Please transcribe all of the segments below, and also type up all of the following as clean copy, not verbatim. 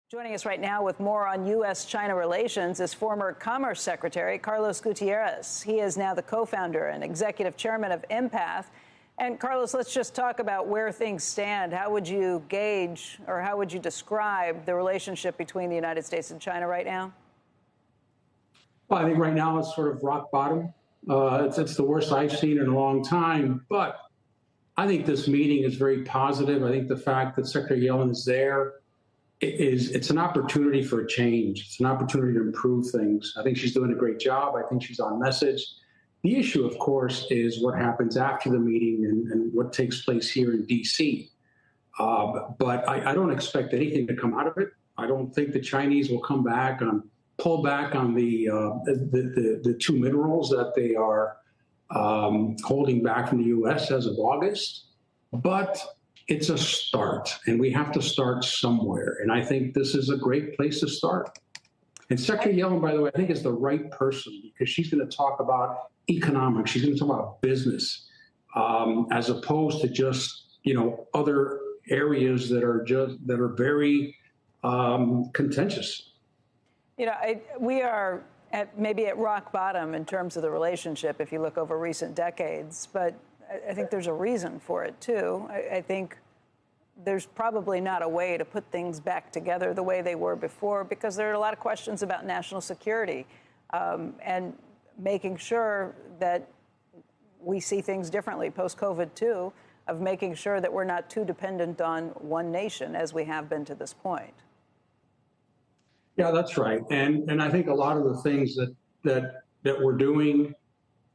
Joining us right now with more on U.S. China relations is former Commerce Secretary Carlos Gutierrez. He is now the co-founder and executive chairman of Empath. And Carlos, let's just talk about where things stand. How would you gauge, or how would you describe the relationship between the United States and China right now? Well, I think right now it's sort of rock bottom. It's the worst I've seen in a long time. But I think this meeting is very positive. I think the fact that Secretary Yellen is there it's an opportunity for a change. It's an opportunity to improve things. I think she's doing a great job. I think she's on message. The issue, of course, is what happens after the meeting and what takes place here in D.C. But I don't expect anything to come out of it. I don't think the Chinese will pull back on the two minerals that they are holding back from the U.S. as of August. But it's a start, and we have to start somewhere. And I think this is a great place to start. And Secretary Yellen, by the way, I think is the right person because she's going to talk about economics. She's going to talk about business, as opposed to just, other areas that are very contentious. We are maybe at rock bottom in terms of the relationship if you look over recent decades, but I think there's a reason for it, too. I think there's probably not a way to put things back together the way they were before because there are a lot of questions about national security and making sure that we see things differently post-COVID, too, of making sure that we're not too dependent on one nation as we have been to this point. Yeah, that's right. And I think a lot of the things that we're doing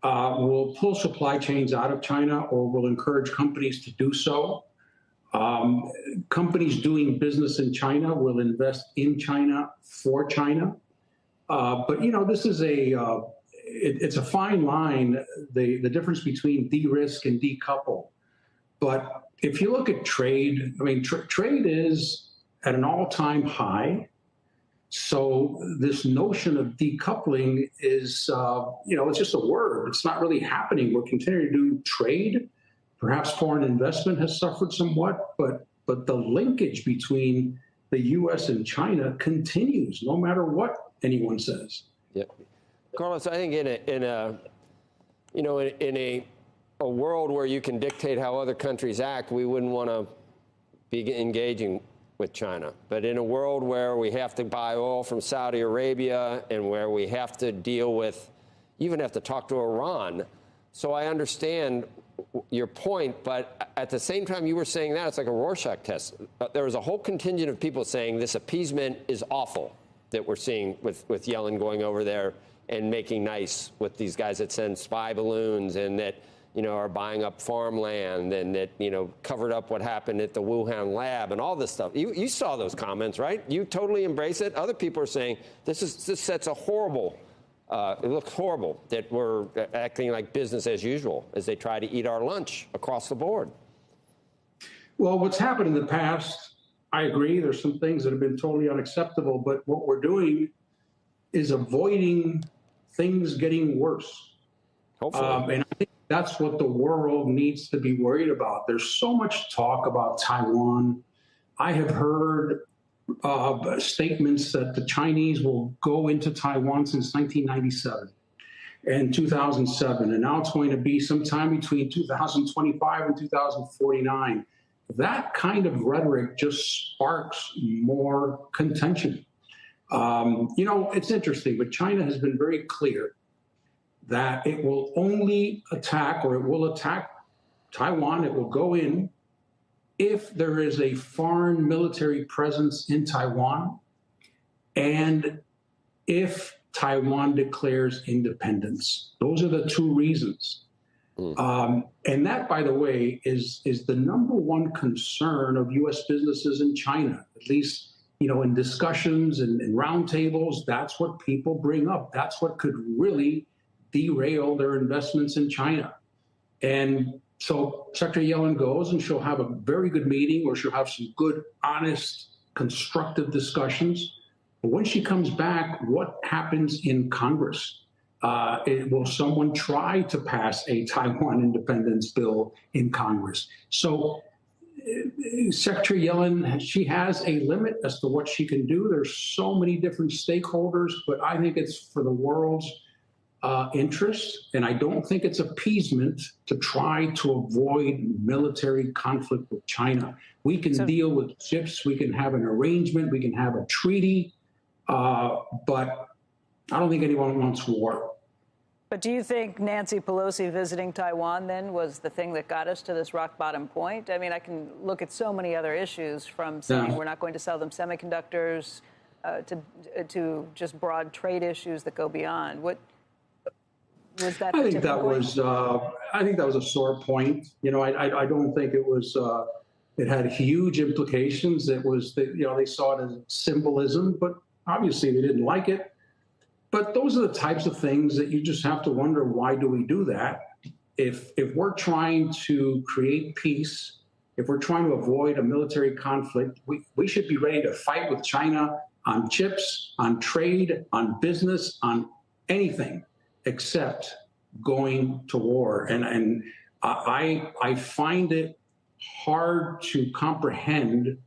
will pull supply chains out of China or will encourage companies to do so. Companies doing business in China will invest in China for China. But, this is it's a fine line, the difference between de-risk and decouple. But if you look at trade, trade is at an all-time high. So this notion of decoupling is, it's just a word. It's not really happening. We're continuing to do trade. Perhaps foreign investment has suffered somewhat, but the linkage between the U.S. and China continues, no matter what anyone says. Yeah, Carlos, I think in a world where you can dictate how other countries act, we wouldn't want to be engaging with China. But in a world where we have to buy oil from Saudi Arabia and where we have to deal with, even have to talk to Iran. So I understand your point, but at the same time you were saying that, it's like a Rorschach test. There was a whole contingent of people saying this appeasement is awful that we're seeing with Yellen going over there and making nice with these guys that send spy balloons and that are buying up farmland and that, covered up what happened at the Wuhan lab and all this stuff. You saw those comments, right? You totally embrace it. Other people are saying this sets a horrible, it looks horrible that we're acting like business as usual as they try to eat our lunch across the board. Well, what's happened in the past, I agree. There's some things that have been totally unacceptable, but what we're doing is avoiding things getting worse. Hopefully. And I think that's what the world needs to be worried about. There's so much talk about Taiwan. I have heard statements that the Chinese will go into Taiwan since 1997 and 2007, and now it's going to be sometime between 2025 and 2049. That kind of rhetoric just sparks more contention. It's interesting, but China has been very clear that it will only attack, or it will attack Taiwan, it will go in if there is a foreign military presence in Taiwan and if Taiwan declares independence. Those are the two reasons. And that, by the way, is the number one concern of U.S. businesses in China, at least in discussions and roundtables. That's what people bring up. That's what could really derail their investments in China. And so Secretary Yellen goes and she'll have a very good meeting, or she'll have some good, honest, constructive discussions. But when she comes back, what happens in Congress? Will someone try to pass a Taiwan independence bill in Congress? So Secretary Yellen, she has a limit as to what she can do. There's so many different stakeholders, but I think it's for the world's interest, and I don't think it's appeasement to try to avoid military conflict with China. We can deal with chips, we can have an arrangement, we can have a treaty, but I don't think anyone wants war. But do you think Nancy Pelosi visiting Taiwan then was the thing that got us to this rock bottom point? I mean, I can look at so many other issues, from saying we're not going to sell them semiconductors to just broad trade issues that go beyond. What was that? I think that was a sore point. You know, I don't think it was. It had huge implications. It was, you know, they saw it as symbolism, but obviously they didn't like it. But those are the types of things that you just have to wonder, why do we do that? If we're trying to create peace, if we're trying to avoid a military conflict, we should be ready to fight with China on chips, on trade, on business, on anything except going to war. And I find it hard to comprehend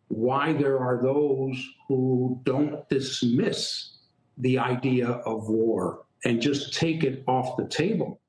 why there are those who don't dismiss the idea of war and just take it off the table.